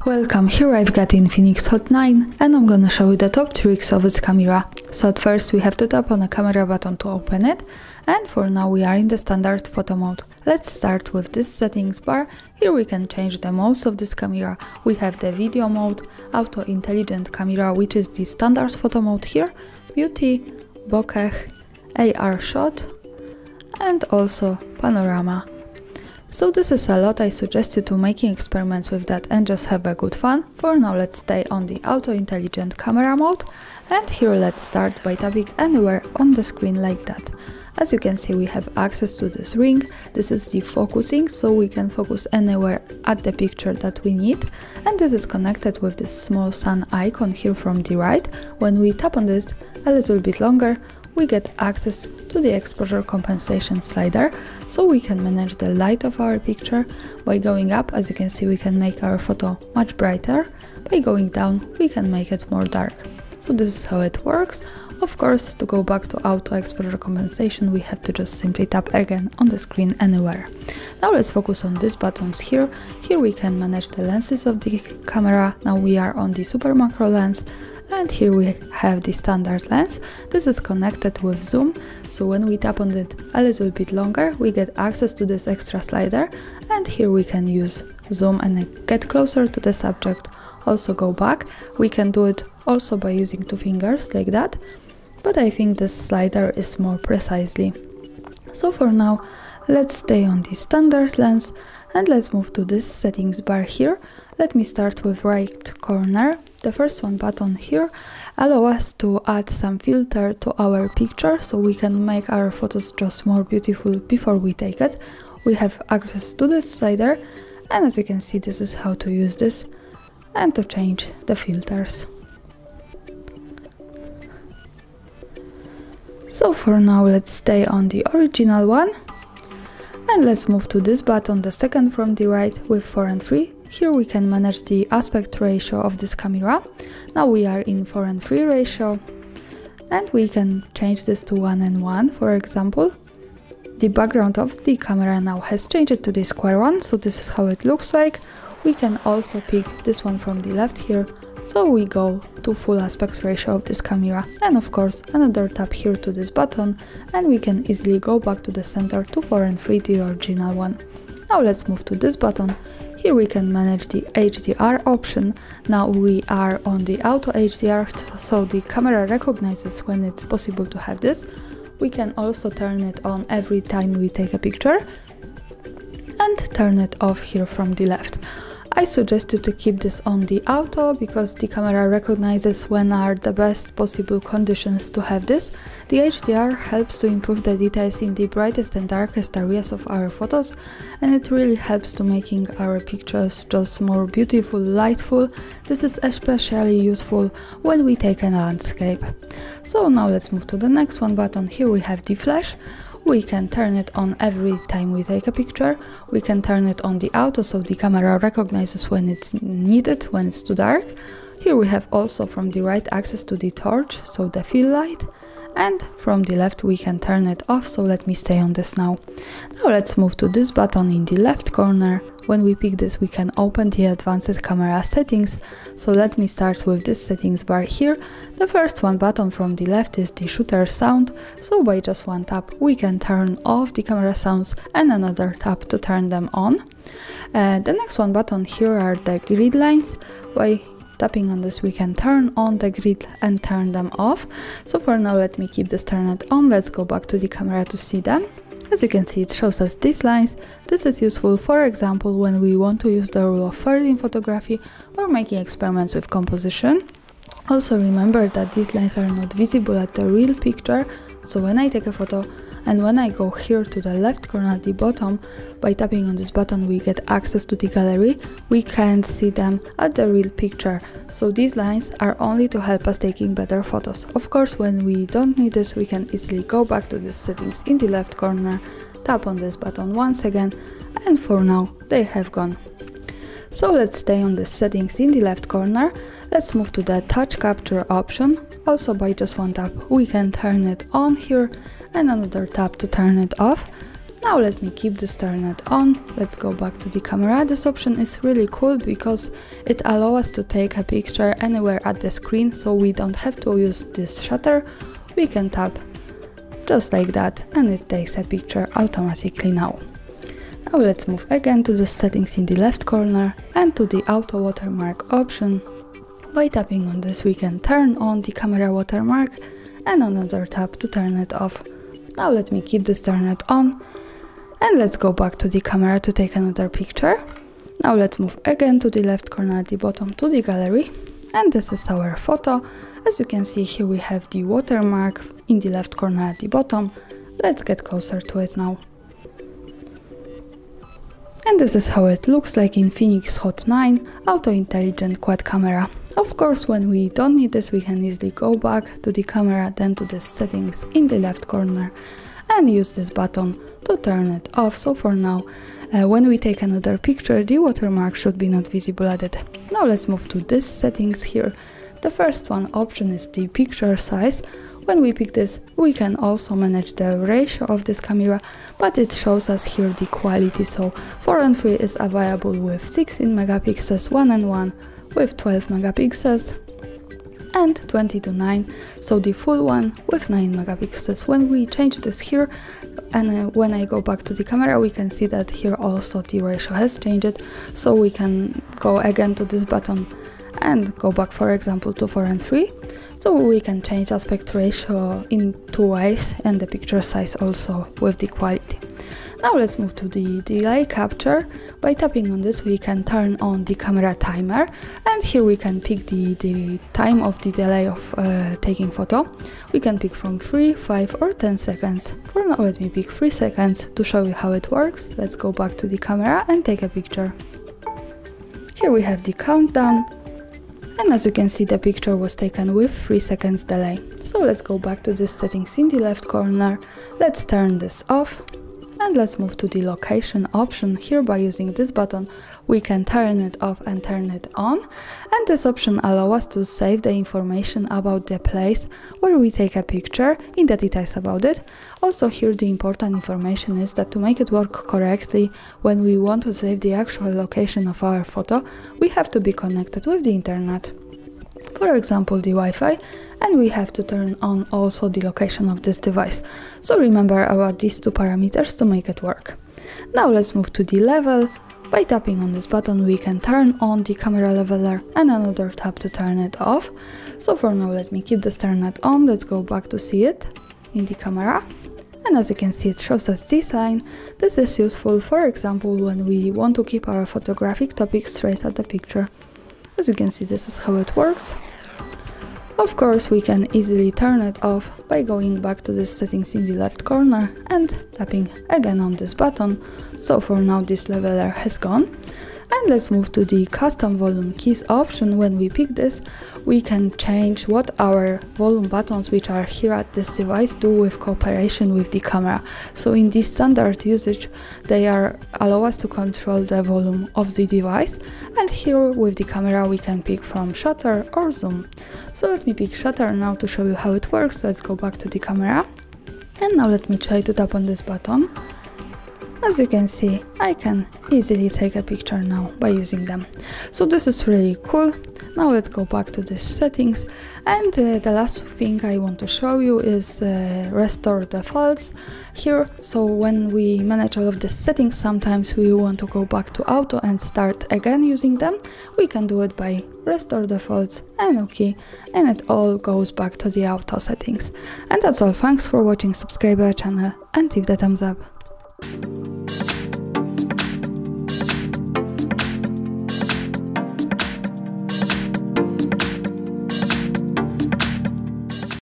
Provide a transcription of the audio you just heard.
Welcome, here I've got INFINIX Hot 9 and I'm gonna show you the top tricks of its camera. So at first we have to tap on the camera button to open it, and for now we are in the standard photo mode. Let's start with this settings bar. Here we can change the modes of this camera. We have the video mode, auto intelligent camera, which is the standard photo mode here, beauty, bokeh, AR shot and also panorama. So this is a lot. I suggest you to making experiments with that and just have a good fun. For now let's stay on the auto intelligent camera mode, and here let's start by tapping anywhere on the screen like that. As you can see, we have access to this ring. This is the focusing, so we can focus anywhere at the picture that we need, and this is connected with this small sun icon here from the right. When we tap on it a little bit longer, we get access to the exposure compensation slider, so we can manage the light of our picture. By going up, as you can see, we can make our photo much brighter. By going down, we can make it more dark. So this is how it works. Of course, to go back to auto exposure compensation, we have to just simply tap again on the screen anywhere. Now let's focus on these buttons here. Here we can manage the lenses of the camera. Now we are on the super macro lens, and here we have the standard lens. This is connected with zoom, so when we tap on it a little bit longer, we get access to this extra slider, and here we can use zoom and get closer to the subject, also go back. We can do it also by using two fingers like that, but I think this slider is more precisely. So for now, let's stay on the standard lens and let's move to this settings bar here. Let me start with right corner. The first one button here allows us to add some filter to our picture, so we can make our photos just more beautiful before we take it. We have access to this slider, and as you can see, this is how to use this and to change the filters. So for now, let's stay on the original one and let's move to this button, the second from the right, with 4 and 3. Here we can manage the aspect ratio of this camera. Now we are in 4:3 ratio, and we can change this to 1:1, for example. The background of the camera now has changed to the square one, so this is how it looks like. We can also pick this one from the left here, so we go to full aspect ratio of this camera. And of course, another tap here to this button, and we can easily go back to the center to 4:3, the original one. Now let's move to this button. Here we can manage the HDR option. Now we are on the auto HDR, so the camera recognizes when it's possible to have this. We can also turn it on every time we take a picture and turn it off here from the left. I suggest you to keep this on the auto because the camera recognizes when are the best possible conditions to have this. The HDR helps to improve the details in the brightest and darkest areas of our photos, and it really helps to making our pictures just more beautiful, lightful. This is especially useful when we take a landscape. So now let's move to the next one button. Here we have the flash. We can turn it on every time we take a picture. We can turn it on the auto, so the camera recognizes when it's needed, when it's too dark. Here we have also from the right access to the torch, so the fill light. And from the left we can turn it off, so let me stay on this now. Now let's move to this button in the left corner. When we pick this, we can open the advanced camera settings. So let me start with this settings bar here. The first one button from the left is the shutter sound. So by just one tap, we can turn off the camera sounds and another tap to turn them on. The next one button here are the grid lines. By tapping on this, we can turn on the grid and turn them off. So for now, let me keep this turned on. Let's go back to the camera to see them. As you can see, it shows us these lines. This is useful, for example, when we want to use the rule of thirds in photography or making experiments with composition. Also remember that these lines are not visible at the real picture, so when I take a photo and when I go here to the left corner at the bottom, by tapping on this button we get access to the gallery. We can't see them at the real picture, so these lines are only to help us taking better photos. Of course, when we don't need this, we can easily go back to the settings in the left corner, tap on this button once again, and for now they have gone. So let's stay on the settings in the left corner. Let's move to the touch capture option. Also by just one tap we can turn it on here and another tap to turn it off. Now let me keep this turned on. Let's go back to the camera. This option is really cool because it allows us to take a picture anywhere at the screen, so we don't have to use this shutter. We can tap just like that and it takes a picture automatically now. Now let's move again to the settings in the left corner and to the auto watermark option. By tapping on this we can turn on the camera watermark and another tap to turn it off. Now let me keep this turned on and let's go back to the camera to take another picture. Now let's move again to the left corner at the bottom to the gallery, and this is our photo. As you can see here we have the watermark in the left corner at the bottom. Let's get closer to it now. And this is how it looks like in INFINIX Hot 9 Auto Intelligent Quad Camera. Of course, when we don't need this, we can easily go back to the camera, then to the settings in the left corner and use this button to turn it off. So for now, when we take another picture, the watermark should be not visible at it. Now let's move to this settings here. The first one option is the picture size. When we pick this, we can also manage the ratio of this camera, but it shows us here the quality. So 4:3 is available with 16 megapixels, 1:1 with 12 megapixels, and 20:9, so the full one with 9 megapixels. When we change this here and when I go back to the camera, we can see that here also the ratio has changed, so we can go again to this button and go back, for example, to 4:3. So we can change aspect ratio in two ways and the picture size also with the quality. Now let's move to the delay capture. By tapping on this we can turn on the camera timer, and here we can pick the time of the delay of taking photo. We can pick from 3, 5 or 10 seconds. For now let me pick 3 seconds to show you how it works. Let's go back to the camera and take a picture. Here we have the countdown. And as you can see, the picture was taken with 3 seconds delay. So let's go back to the settings in the left corner. Let's turn this off and let's move to the location option. Here by using this button we can turn it off and turn it on, and this option allows us to save the information about the place where we take a picture in the details about it. Also here the important information is that to make it work correctly, when we want to save the actual location of our photo, we have to be connected with the internet, for example the Wi-Fi, and we have to turn on also the location of this device. So remember about these two parameters to make it work. Now let's move to the level. By tapping on this button we can turn on the camera leveler and another tap to turn it off. So for now let me keep this turned on. Let's go back to see it in the camera. And as you can see, it shows us this line. This is useful, for example, when we want to keep our photographic topic straight at the picture. As you can see, this is how it works. Of course, we can easily turn it off by going back to the settings in the left corner and tapping again on this button. So for now this leveler has gone. And let's move to the custom volume keys option. When we pick this, we can change what our volume buttons, which are here at this device, do with cooperation with the camera. So in this standard usage, they allow us to control the volume of the device. And here with the camera, we can pick from shutter or zoom. So let me pick shutter now to show you how it works. Let's go back to the camera. And now let me try to tap on this button. As you can see, I can easily take a picture now by using them. So this is really cool. Now let's go back to the settings, and the last thing I want to show you is restore defaults here. So when we manage all of the settings, sometimes we want to go back to auto and start again using them. We can do it by restore defaults and OK, and it all goes back to the auto settings. And that's all. Thanks for watching. Subscribe our channel and leave the thumbs up.